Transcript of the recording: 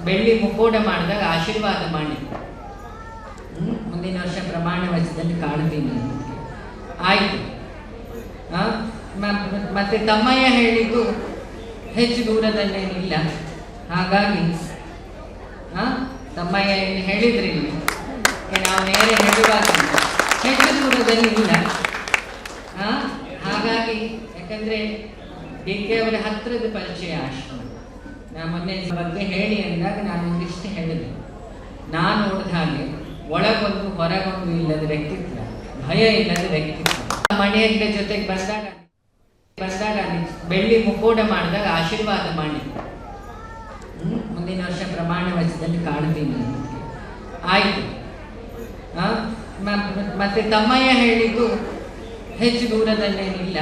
ಬೆಳ್ಳಿ ಮುಕ್ಕೋಡ ಮಾಡಿದಾಗ ಆಶೀರ್ವಾದ ಮಾಡಿ ಮುಂದಿನ ವರ್ಷ ಪ್ರಮಾಣ ವಚನದಲ್ಲಿ ಕಾಣ್ತೀನಿ ಆಯಿತು. ಮತ್ತೆ ತಮ್ಮಯ್ಯ ಹೇಳಿದ್ದು ಹೆಚ್ಚು ದೂರದಲ್ಲೇನಿಲ್ಲ. ಹಾಗಾಗಿ ತಮ್ಮಯ್ಯ ಏನು ಹೇಳಿದ್ರಿ ನಾವು ನೇರ ಹೇಳುವಾಗ ಹೆಚ್ಚು ದೂರದಲ್ಲಿ ಇಲ್ಲ. ಹಾಗಾಗಿ ಯಾಕಂದ್ರೆ ಡಿ ಕೆ ಅವರ ಹತ್ತಿರದ ಪರಿಚಯ ಆಶ್ರಮ. ನಾ ಮೊನ್ನೆ ಬಗ್ಗೆ ಹೇಳಿ ಅಂದಾಗ ನಾನು ಒಂದಿಷ್ಟು ಹೇಳಿದೆ. ನಾನು ನೋಡಿದ ಹಾಗೆ ಒಳಗೊಂದು ಹೊರಗೊಂದು ಇಲ್ಲದ ವ್ಯಕ್ತಿತ್ವ, ಭಯ ಇಲ್ಲದ ವ್ಯಕ್ತಿತ್ವ. ಮಣಿಯಂದ್ರ ಜೊತೆಗೆ ಬಂದಾಗ ಬೆಳ್ಳಿ ಮುಕ್ಕೋಡ ಮಾಡಿದಾಗ ಆಶೀರ್ವಾದ ಮಾಡಿ ಮುಂದಿನ ವರ್ಷ ಪ್ರಮಾಣ ವಚನದಲ್ಲಿ ಕಾಣ್ತೀನಿ ಆಯಿತು. ಮತ್ತೆ ತಮ್ಮಯ್ಯ ಹೇಳಿದ್ದು ಹೆಚ್ಚು ದೂರದಲ್ಲೇನಿಲ್ಲ.